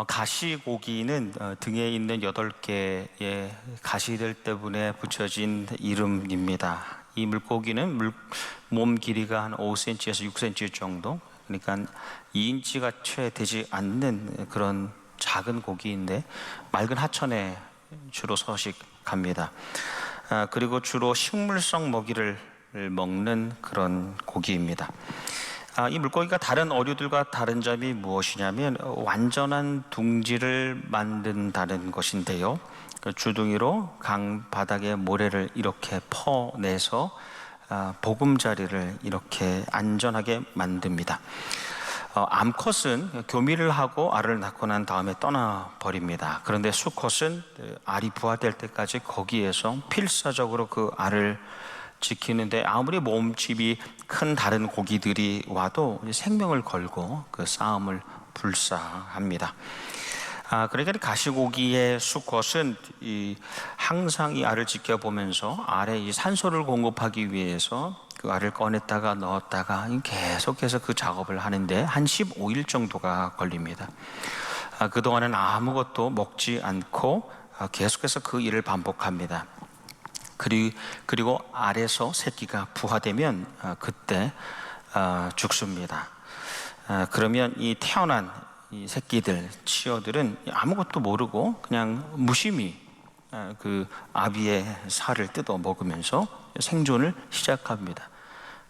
가시고기는 등에 있는 8개의 가시들 때문에 붙여진 이름입니다. 이 물고기는 몸 길이가 한 5cm에서 6cm 정도, 그러니까 2인치가 채 되지 않는 그런 작은 고기인데 맑은 하천에 주로 서식합니다. 그리고 주로 식물성 먹이를 먹는 그런 고기입니다. 이 물고기가 다른 어류들과 다른 점이 무엇이냐면 완전한 둥지를 만든다는 것인데요. 주둥이로 강 바닥에 모래를 이렇게 퍼내서 보금자리를 이렇게 안전하게 만듭니다. 암컷은 교미를 하고 알을 낳고 난 다음에 떠나버립니다. 그런데 수컷은 알이 부화될 때까지 거기에서 필사적으로 그 알을 지키는데 아무리 몸집이 큰 다른 고기들이 와도 생명을 걸고 그 싸움을 불사합니다. 그러니까 가시고기의 수컷은 항상 이 알을 지켜보면서 알에 이 산소를 공급하기 위해서 그 알을 꺼냈다가 넣었다가 계속해서 그 작업을 하는데 한 15일 정도가 걸립니다. 그동안은 아무것도 먹지 않고 계속해서 그 일을 반복합니다. 그리고 알에서 새끼가 부화되면 그때 죽습니다. 그러면 이 태어난 이 새끼들, 치어들은 아무것도 모르고 그냥 무심히 그 아비의 살을 뜯어 먹으면서 생존을 시작합니다.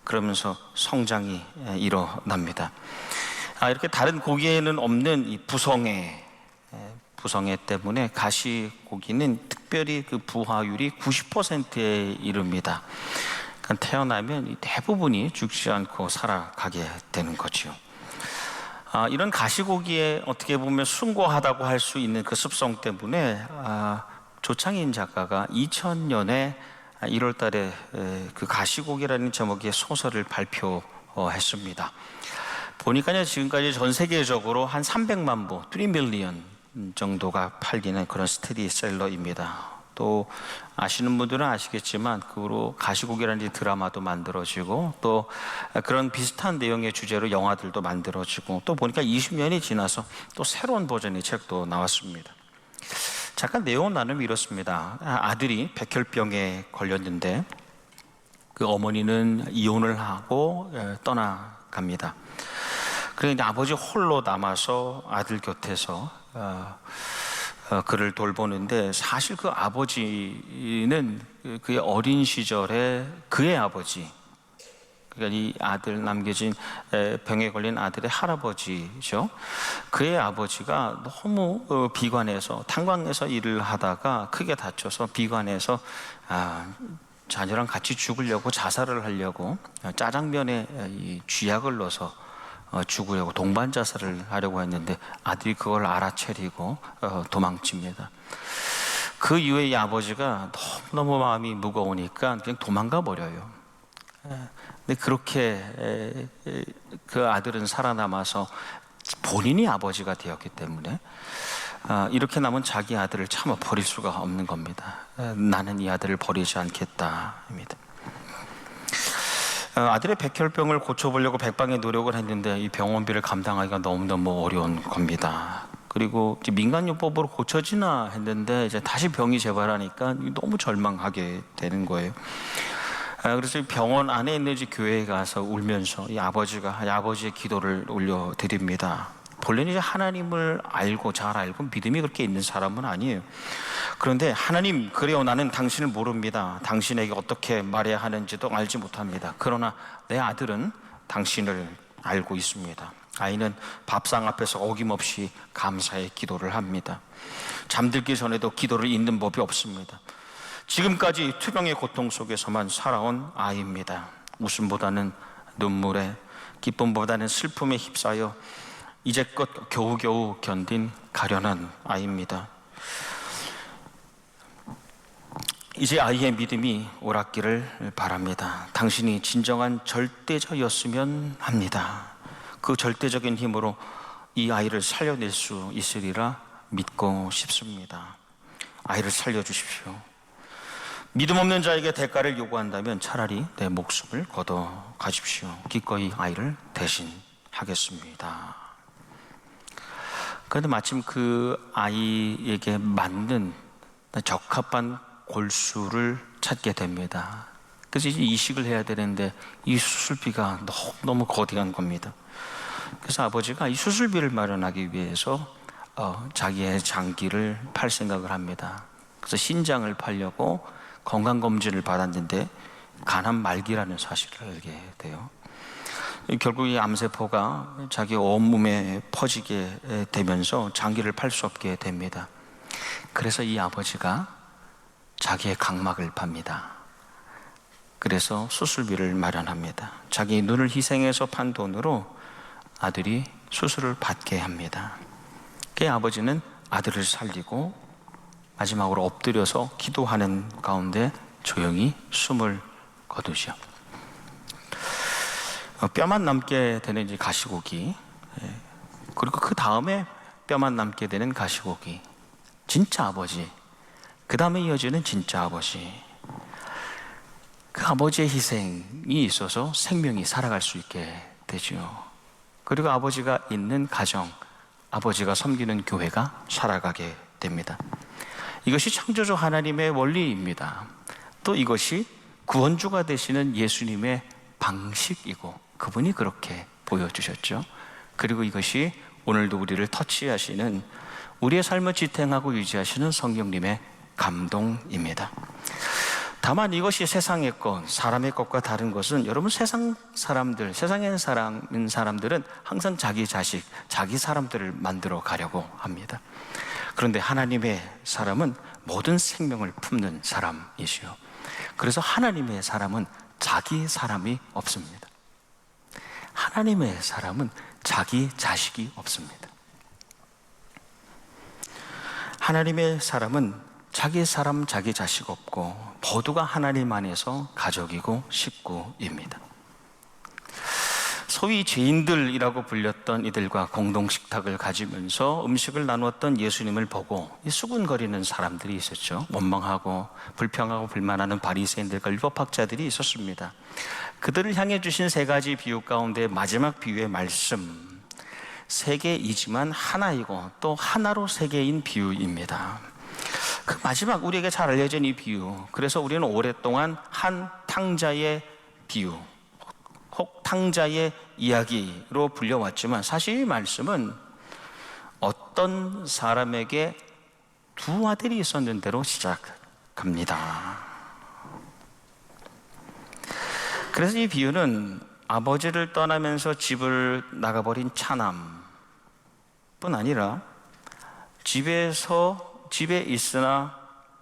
그러면서 성장이 일어납니다. 이렇게 다른 고기에는 없는 이 부성애 때문에 가시고기는 특별히 그 부화율이 90%에 이릅니다. 그러니까 태어나면 대부분이 죽지 않고 살아가게 되는 거죠. 이런 가시고기에 어떻게 보면 숭고하다고 할 수 있는 그 습성 때문에 조창인 작가가 2000년에 1월 달에 그 가시고기라는 제목의 소설을 발표했습니다. 보니까요, 지금까지 전 세계적으로 한 300만 부, 3 밀리언 정도가 팔리는 그런 스테디셀러입니다. 또 아시는 분들은 아시겠지만 그 후로 가시고기라는 드라마도 만들어지고 또 그런 비슷한 내용의 주제로 영화들도 만들어지고 또 보니까 20년이 지나서 또 새로운 버전의 책도 나왔습니다. 잠깐 내용은 나름 이렇습니다. 아들이 백혈병에 걸렸는데 그 어머니는 이혼을 하고 떠나갑니다. 그런데 아버지 홀로 남아서 아들 곁에서 그를 돌보는데 사실 그 아버지는 그의 어린 시절에 그의 아버지, 그러니까 이 아들 남겨진 병에 걸린 아들의 할아버지죠. 그의 아버지가 너무 비관해서 탄광에서 일을 하다가 크게 다쳐서 비관해서 자녀랑 같이 죽으려고 자살을 하려고 짜장면에 이 쥐약을 넣어서 죽으려고 동반 자살을 하려고 했는데 아들이 그걸 알아채리고 도망칩니다. 그 이후에 이 아버지가 너무너무 마음이 무거우니까 그냥 도망가 버려요. 근데 그렇게 그 아들은 살아남아서 본인이 아버지가 되었기 때문에 이렇게 남은 자기 아들을 차마 버릴 수가 없는 겁니다. 나는 이 아들을 버리지 않겠다입니다. 아들의 백혈병을 고쳐보려고 백방의 노력을 했는데 이 병원비를 감당하기가 너무너무 어려운 겁니다. 그리고 민간요법으로 고쳐지나 했는데 이제 다시 병이 재발하니까 너무 절망하게 되는 거예요. 그래서 병원 안에 있는 교회에 가서 울면서 이 아버지의 기도를 올려드립니다. 본래는 이제 하나님을 잘 알고 믿음이 그렇게 있는 사람은 아니에요. 그런데 하나님, 그래요, 나는 당신을 모릅니다. 당신에게 어떻게 말해야 하는지도 알지 못합니다. 그러나 내 아들은 당신을 알고 있습니다. 아이는 밥상 앞에서 어김없이 감사의 기도를 합니다. 잠들기 전에도 기도를 잇는 법이 없습니다. 지금까지 투병의 고통 속에서만 살아온 아이입니다. 웃음보다는 눈물에, 기쁨보다는 슬픔에 휩싸여 이제껏 겨우겨우 견딘 가련한 아이입니다. 이제 아이의 믿음이 옳았기를 바랍니다. 당신이 진정한 절대자였으면 합니다. 그 절대적인 힘으로 이 아이를 살려낼 수 있으리라 믿고 싶습니다. 아이를 살려주십시오. 믿음 없는 자에게 대가를 요구한다면 차라리 내 목숨을 걷어 가십시오. 기꺼이 아이를 대신하겠습니다. 그런데 마침 그 아이에게 맞는 적합한 골수를 찾게 됩니다. 그래서 이제 이식을 해야 되는데 이 수술비가 너무 거대한 겁니다. 그래서 아버지가 이 수술비를 마련하기 위해서 자기의 장기를 팔 생각을 합니다. 그래서 신장을 팔려고 건강검진을 받았는데 간암 말기라는 사실을 알게 돼요. 결국 이 암세포가 자기 온몸에 퍼지게 되면서 장기를 팔 수 없게 됩니다. 그래서 이 아버지가 자기의 각막을 팝니다. 그래서 수술비를 마련합니다. 자기 눈을 희생해서 판 돈으로 아들이 수술을 받게 합니다. 그 아버지는 아들을 살리고 마지막으로 엎드려서 기도하는 가운데 조용히 숨을 거두죠. 뼈만 남게 되는 이제 가시고기, 그리고 그 다음에 뼈만 남게 되는 가시고기, 진짜 아버지, 그 다음에 이어지는 진짜 아버지. 그 아버지의 희생이 있어서 생명이 살아갈 수 있게 되죠. 그리고 아버지가 있는 가정, 아버지가 섬기는 교회가 살아가게 됩니다. 이것이 창조주 하나님의 원리입니다. 또 이것이 구원주가 되시는 예수님의 방식이고 그분이 그렇게 보여주셨죠. 그리고 이것이 오늘도 우리를 터치하시는, 우리의 삶을 지탱하고 유지하시는 성령님의 감동입니다. 다만 이것이 세상의 것, 사람의 것과 다른 것은, 여러분, 세상 사람들, 세상에 사는 사람들은 항상 자기 자식, 자기 사람들을 만들어 가려고 합니다. 그런데 하나님의 사람은 모든 생명을 품는 사람이시요. 그래서 하나님의 사람은 자기 사람이 없습니다. 하나님의 사람은 자기 자식이 없습니다. 하나님의 사람은 자기 사람, 자기 자식 없고 모두가 하나님 안에서 가족이고 식구입니다. 소위 죄인들이라고 불렸던 이들과 공동 식탁을 가지면서 음식을 나누었던 예수님을 보고 수군거리는 사람들이 있었죠. 원망하고 불평하고 불만하는 바리새인들과 율법학자들이 있었습니다. 그들을 향해 주신 세 가지 비유 가운데 마지막 비유의 말씀, 세 개이지만 하나이고 또 하나로 세 개인 비유입니다. 그 마지막 우리에게 잘 알려진 이 비유, 그래서 우리는 오랫동안 한 탕자의 비유, 혹 탕자의 이야기로 불려왔지만, 사실 이 말씀은 어떤 사람에게 두 아들이 있었는데로 시작합니다. 그래서 이 비유는 아버지를 떠나면서 집을 나가버린 차남뿐 아니라 집에 있으나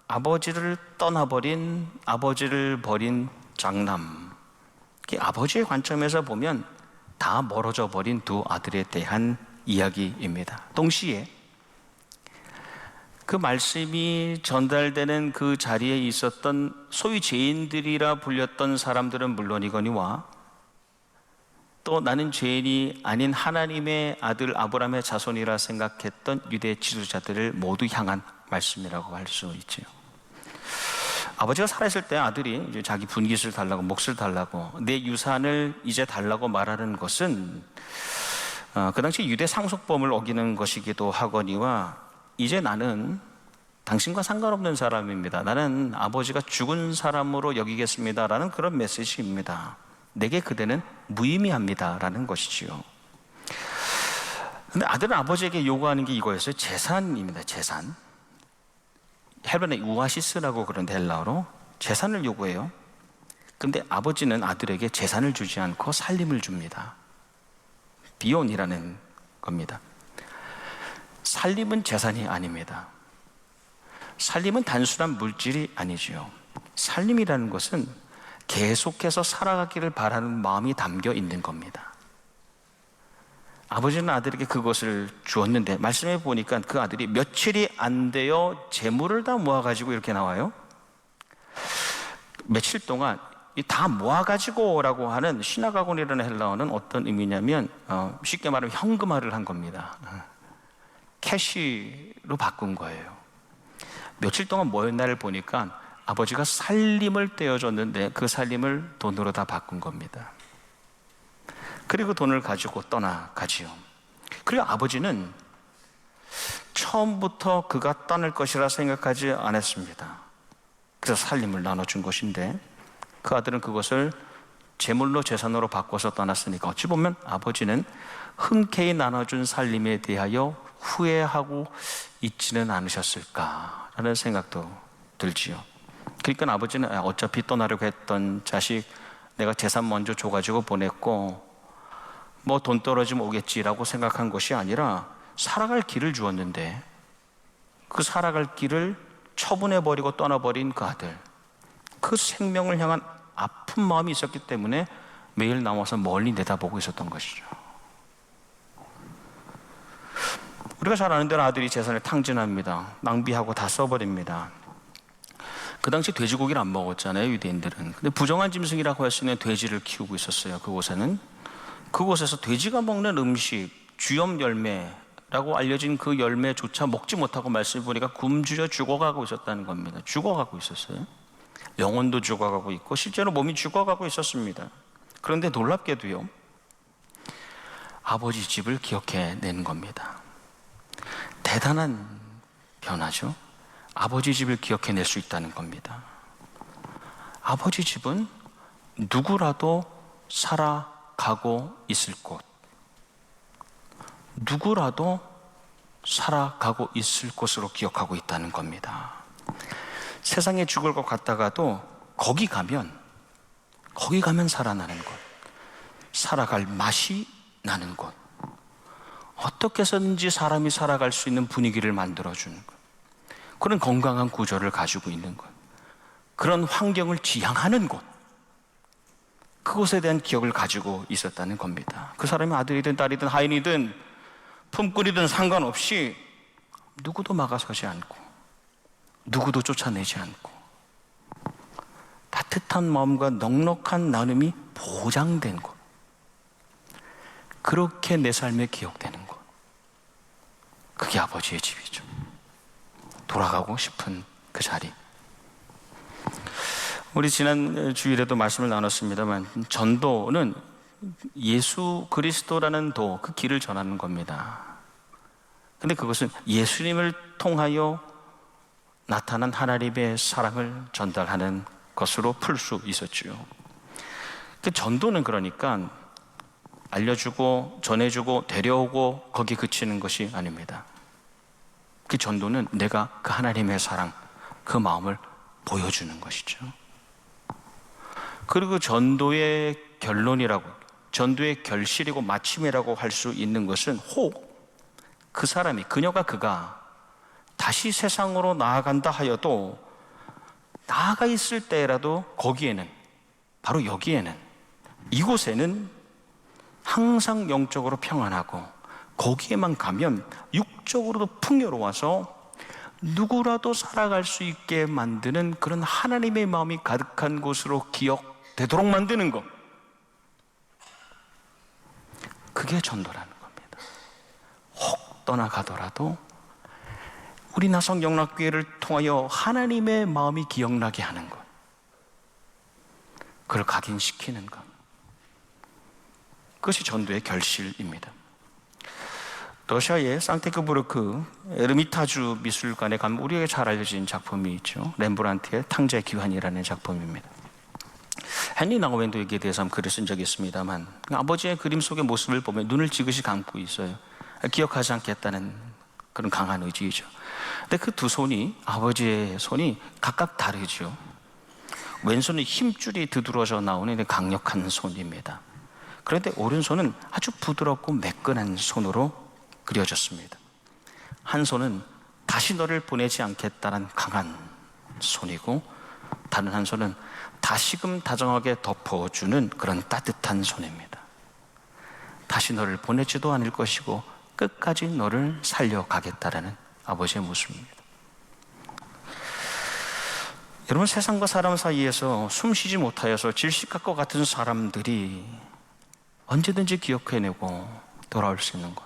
아버지를 떠나버린, 아버지를 버린 장남, 아버지의 관점에서 보면 다 멀어져 버린 두 아들에 대한 이야기입니다. 동시에 그 말씀이 전달되는 그 자리에 있었던 소위 죄인들이라 불렸던 사람들은 물론이거니와, 또 나는 죄인이 아닌 하나님의 아들 아브라함의 자손이라 생각했던 유대 지도자들을 모두 향한 말씀이라고 할 수 있죠. 아버지가 살아있을 때 아들이 이제 자기 분깃을 달라고, 몫을 달라고, 내 유산을 이제 달라고 말하는 것은 그 당시 유대 상속범을 어기는 것이기도 하거니와, 이제 나는 당신과 상관없는 사람입니다, 나는 아버지가 죽은 사람으로 여기겠습니다 라는 그런 메시지입니다. 내게 그대는 무의미합니다 라는 것이지요. 근데 아들은 아버지에게 요구하는 게 이거였어요. 재산입니다. 재산. 헬벤의 우아시스라고 그런 헬라어로 재산을 요구해요. 근데 아버지는 아들에게 재산을 주지 않고 살림을 줍니다. 비혼이라는 겁니다. 살림은 재산이 아닙니다. 살림은 단순한 물질이 아니지요. 살림이라는 것은 계속해서 살아가기를 바라는 마음이 담겨 있는 겁니다. 아버지는 아들에게 그것을 주었는데, 말씀해 보니까 그 아들이 며칠이 안 되어 재물을 다 모아가지고, 이렇게 나와요. 며칠 동안 다 모아가지고 라고 하는 시나가곤이라는 헬라어는 어떤 의미냐면, 쉽게 말하면 현금화를 한 겁니다. 캐시로 바꾼 거예요. 며칠 동안 모였나를 보니까 아버지가 살림을 떼어줬는데 그 살림을 돈으로 다 바꾼 겁니다. 그리고 돈을 가지고 떠나가지요. 그리고 아버지는 처음부터 그가 떠날 것이라 생각하지 않았습니다. 그래서 살림을 나눠준 것인데 그 아들은 그것을 재물로 재산으로 바꿔서 떠났으니까 어찌 보면 아버지는 흔쾌히 나눠준 살림에 대하여 후회하고 있지는 않으셨을까라는 생각도 들지요. 그러니까 아버지는 어차피 떠나려고 했던 자식 내가 재산 먼저 줘가지고 보냈고 뭐 돈 떨어지면 오겠지라고 생각한 것이 아니라 살아갈 길을 주었는데 그 살아갈 길을 처분해버리고 떠나버린 그 아들, 그 생명을 향한 아픈 마음이 있었기 때문에 매일 나와서 멀리 내다보고 있었던 것이죠. 우리가 잘 아는 대로 아들이 재산을 탕진합니다. 낭비하고 다 써버립니다. 그 당시 돼지고기를 안 먹었잖아요, 유대인들은. 근데 부정한 짐승이라고 할 수 있는 돼지를 키우고 있었어요. 그곳에서 돼지가 먹는 음식, 쥐염 열매라고 알려진 그 열매조차 먹지 못하고 말씀을 보니까 굶주려 죽어가고 있었다는 겁니다. 죽어가고 있었어요. 영혼도 죽어가고 있고 실제로 몸이 죽어가고 있었습니다. 그런데 놀랍게도요, 아버지 집을 기억해낸 겁니다. 대단한 변화죠. 아버지 집을 기억해낼 수 있다는 겁니다. 아버지 집은 누구라도 살아가고 있을 곳, 누구라도 살아가고 있을 곳으로 기억하고 있다는 겁니다. 세상에 죽을 것 같다가도 거기 가면 살아나는 곳, 살아갈 맛이 나는 곳, 어떻게 해서든지 사람이 살아갈 수 있는 분위기를 만들어주는 것, 그런 건강한 구조를 가지고 있는 것, 그런 환경을 지향하는 곳, 그곳에 대한 기억을 가지고 있었다는 겁니다. 그 사람이 아들이든 딸이든 하인이든 품꾼이든 상관없이 누구도 막아서지 않고 누구도 쫓아내지 않고 따뜻한 마음과 넉넉한 나눔이 보장된 곳, 그렇게 내 삶에 기억되는 곳, 그게 아버지의 집이죠. 돌아가고 싶은 그 자리. 우리 지난 주일에도 말씀을 나눴습니다만 전도는 예수 그리스도라는 도, 그 길을 전하는 겁니다. 근데 그것은 예수님을 통하여 나타난 하나님의 사랑을 전달하는 것으로 풀 수 있었죠. 그 전도는 그러니까 알려주고 전해주고 데려오고 거기 그치는 것이 아닙니다. 그 전도는 내가 그 하나님의 사랑, 그 마음을 보여주는 것이죠. 그리고 전도의 결론이라고, 전도의 결실이고 마침이라고 할 수 있는 것은 혹 그 사람이, 그가 다시 세상으로 나아간다 하여도 나아가 있을 때라도 거기에는, 바로 여기에는, 이곳에는 항상 영적으로 평안하고 거기에만 가면 육적으로도 풍요로워서 누구라도 살아갈 수 있게 만드는 그런 하나님의 마음이 가득한 곳으로 기억되도록 만드는 것, 그게 전도라는 겁니다. 혹 떠나가더라도 우리 나성 영락교회를 통하여 하나님의 마음이 기억나게 하는 것, 그걸 각인시키는 것, 그것이 전도의 결실입니다. 러시아의 상테크부르크 에르미타주 미술관에 가면 우리에게 잘 알려진 작품이 있죠. 렘브란트의 탕제 귀환이라는 작품입니다. 헨리 나우엔도에게 대해서 한번 글을 쓴 적이 있습니다만, 아버지의 그림 속의 모습을 보면 눈을 지그시 감고 있어요. 기억하지 않겠다는 그런 강한 의지이죠. 근데 그 두 손이, 아버지의 손이 각각 다르죠. 왼손은 힘줄이 두드러져 나오는 강력한 손입니다. 그런데 오른손은 아주 부드럽고 매끈한 손으로 그려졌습니다. 한 손은 다시 너를 보내지 않겠다는 강한 손이고, 다른 한 손은 다시금 다정하게 덮어주는 그런 따뜻한 손입니다. 다시 너를 보내지도 않을 것이고 끝까지 너를 살려가겠다라는 아버지의 모습입니다. 여러분, 세상과 사람 사이에서 숨쉬지 못하여서 질식할 것 같은 사람들이 언제든지 기억해내고 돌아올 수 있는 것,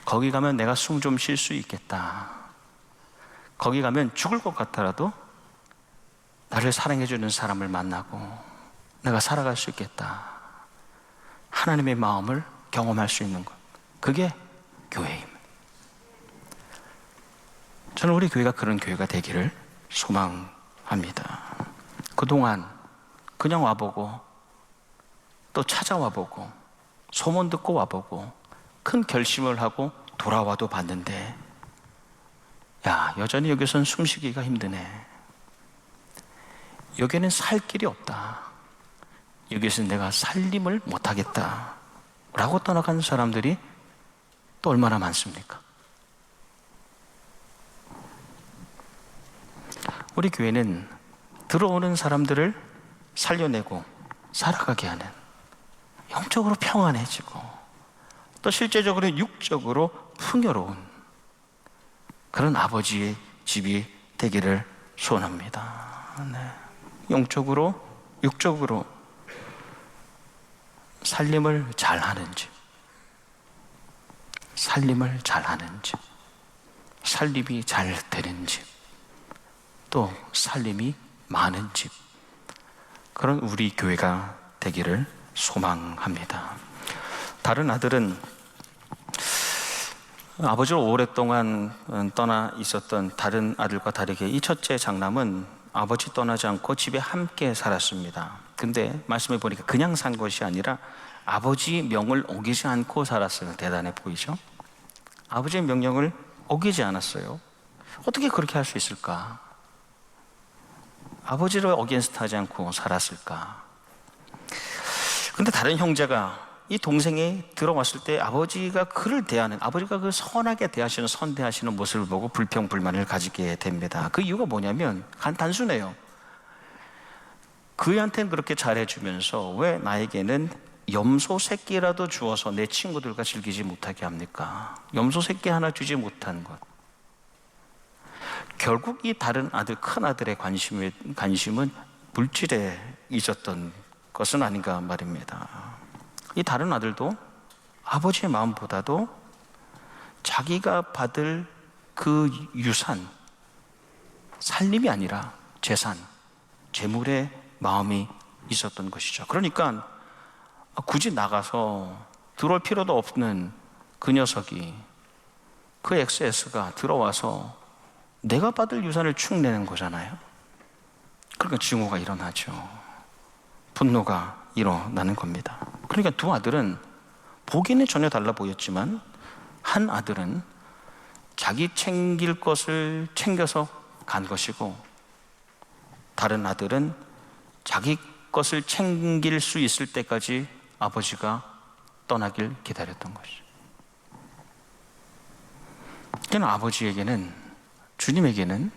거기 가면 내가 숨 좀 쉴 수 있겠다, 거기 가면 죽을 것 같더라도 나를 사랑해주는 사람을 만나고 내가 살아갈 수 있겠다, 하나님의 마음을 경험할 수 있는 것, 그게 교회입니다. 저는 우리 교회가 그런 교회가 되기를 소망합니다. 그동안 그냥 와보고 또 찾아와보고 소문 듣고 와보고 큰 결심을 하고 돌아와도 봤는데, 야, 여전히 여기서는 숨쉬기가 힘드네. 여기는 살 길이 없다. 여기서 내가 살림을 못하겠다 라고 떠나간 사람들이 또 얼마나 많습니까? 우리 교회는 들어오는 사람들을 살려내고 살아가게 하는, 영적으로 평안해지고 또 실제적으로 육적으로 풍요로운 그런 아버지의 집이 되기를 소원합니다. 네. 영적으로 육적으로 살림을 잘하는 집, 살림을 잘하는 집, 살림이 잘 되는 집, 또 살림이 많은 집, 그런 우리 교회가 되기를 소망합니다. 다른 아들은 아버지를 오랫동안 떠나 있었던 다른 아들과 다르게 이 첫째 장남은 아버지 떠나지 않고 집에 함께 살았습니다. 근데 말씀해 보니까 그냥 산 것이 아니라 아버지 명을 어기지 않고 살았어요. 대단해 보이죠? 아버지의 명령을 어기지 않았어요. 어떻게 그렇게 할 수 있을까? 아버지를 어게인스트 하지 않고 살았을까? 근데 다른 형제가 이 동생이 들어왔을 때 아버지가 그를 대하는, 아버지가 그 선하게 대하시는, 선대하시는 모습을 보고 불평불만을 가지게 됩니다. 그 이유가 뭐냐면 단순해요. 그한테는 그렇게 잘해주면서 왜 나에게는 염소 새끼라도 주어서 내 친구들과 즐기지 못하게 합니까? 염소 새끼 하나 주지 못한 것. 결국 이 다른 아들, 큰 아들의 관심은 물질에 있었던 것은 아닌가 말입니다. 이 다른 아들도 아버지의 마음보다도 자기가 받을 그 유산, 살림이 아니라 재산, 재물의 마음이 있었던 것이죠. 그러니까 굳이 나가서 들어올 필요도 없는 그 녀석이, 그 XS가 들어와서 내가 받을 유산을 축내는 거잖아요. 그러니까 증오가 일어나죠. 분노가 일어나는 겁니다. 그러니까 두 아들은 보기에는 전혀 달라 보였지만 한 아들은 자기 챙길 것을 챙겨서 간 것이고 다른 아들은 자기 것을 챙길 수 있을 때까지 아버지가 떠나길 기다렸던 것이죠. 그러나 아버지에게는, 주님에게는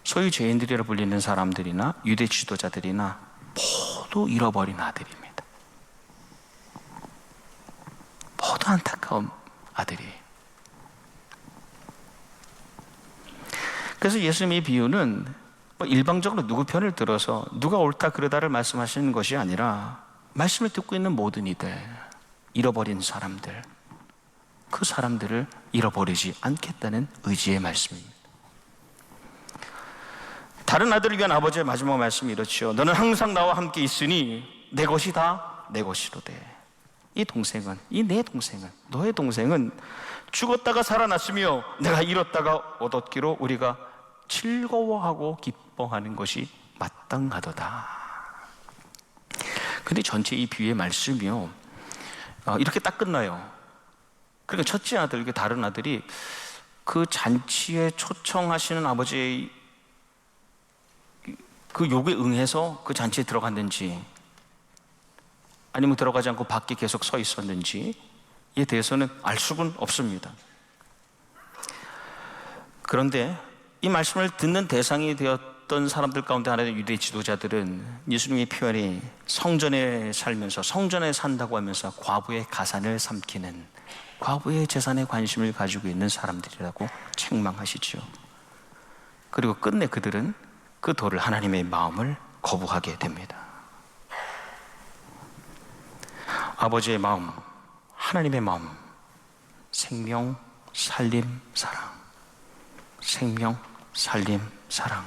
소위 죄인들이라 불리는 사람들이나 유대 지도자들이나 모두 잃어버린 아들입니다. 모두 안타까운 아들이. 그래서 예수님의 비유는 일방적으로 누구 편을 들어서 누가 옳다 그르다를 말씀하시는 것이 아니라 말씀을 듣고 있는 모든 이들, 잃어버린 사람들, 그 사람들을 잃어버리지 않겠다는 의지의 말씀입니다. 다른 아들을 위한 아버지의 마지막 말씀이 이렇지요. 너는 항상 나와 함께 있으니 내 것이 다 내 것이로되. 이 동생은, 이 내 동생은, 너의 동생은 죽었다가 살아났으며 내가 잃었다가 얻었기로 우리가 즐거워하고 기뻐하는 것이 마땅하도다. 근데 전체 이 비유의 말씀이요, 이렇게 딱 끝나요. 그러니까 첫째 아들, 다른 아들이 그 잔치에 초청하시는 아버지의 그 요구에 응해서 그 잔치에 들어갔는지 아니면 들어가지 않고 밖에 계속 서 있었는지에 대해서는 알 수는 없습니다. 그런데 이 말씀을 듣는 대상이 되었던 사람들 가운데 하나의 유대 지도자들은 예수님의 표현이 성전에 살면서, 성전에 산다고 하면서 과부의 가산을 삼키는, 과부의 재산에 관심을 가지고 있는 사람들이라고 책망하시죠. 그리고 끝내 그들은 그 도를, 하나님의 마음을 거부하게 됩니다. 아버지의 마음, 하나님의 마음, 생명, 살림, 사랑. 생명, 살림, 사랑.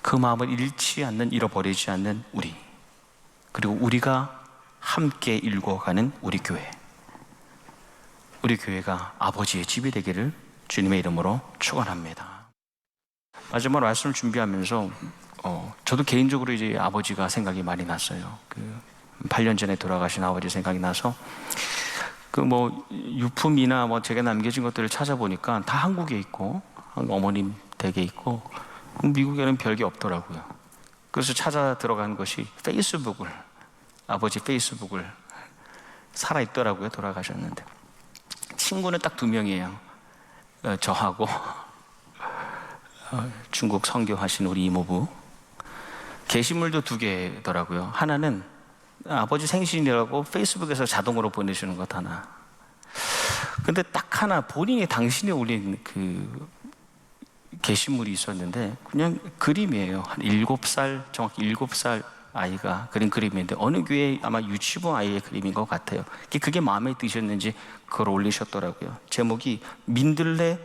그 마음을 잃지 않는, 잃어버리지 않는 우리, 그리고 우리가 함께 읽어가는 우리 교회, 우리 교회가 아버지의 집이 되기를 주님의 이름으로 축원합니다. 마지막 말씀을 준비하면서 저도 개인적으로 이제 아버지가 생각이 많이 났어요. 8년 전에 돌아가신 아버지 생각이 나서 유품이나 제가 남겨진 것들을 찾아보니까 다 한국에 있고 어머님 댁에 있고 미국에는 별게 없더라고요. 그래서 찾아 들어간 것이 아버지 페이스북을 살아있더라고요. 돌아가셨는데 친구는 딱 2명이에요. 저하고 중국 선교하신 우리 이모부. 게시물도 2개더라고요. 하나는 아버지 생신이라고 페이스북에서 자동으로 보내주는 것 하나. 근데 딱 하나 당신이 올린 게시물이 있었는데 그냥 그림이에요. 한 7살, 정확히 7살 아이가 그린 그림인데 어느 교회 아마 유치부 아이의 그림인 것 같아요. 그게 마음에 드셨는지 그걸 올리셨더라고요. 제목이 민들레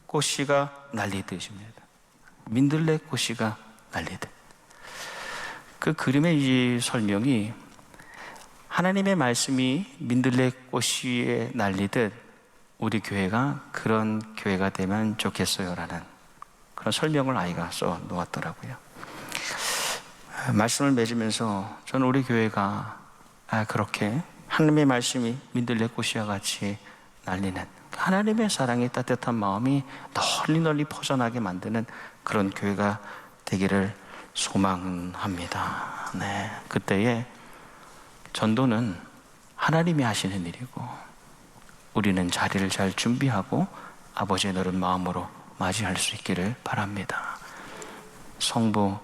꽃씨가 날리듯입니다. 민들레 꽃씨가 날리듯. 그 그림의 이 설명이 하나님의 말씀이 민들레 꽃씨에 날리듯 우리 교회가 그런 교회가 되면 좋겠어요라는 그런 설명을 아이가 써 놓았더라고요. 말씀을 맺으면서 저는 우리 교회가 그렇게 하나님의 말씀이 민들레 꽃이와 같이 날리는 하나님의 사랑의 따뜻한 마음이 널리 퍼져나게 만드는 그런 교회가 되기를 소망합니다. 네, 그때에 전도는 하나님이 하시는 일이고 우리는 자리를 잘 준비하고 아버지의 너른 마음으로 맞이할 수 있기를 바랍니다. 성부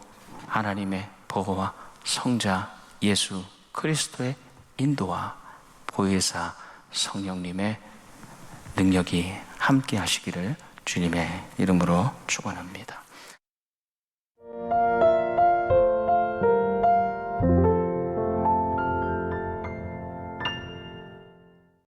하나님의 보호와 성자 예수 그리스도의 인도와 보혜사 성령님의 능력이 함께 하시기를 주님의 이름으로 축원합니다.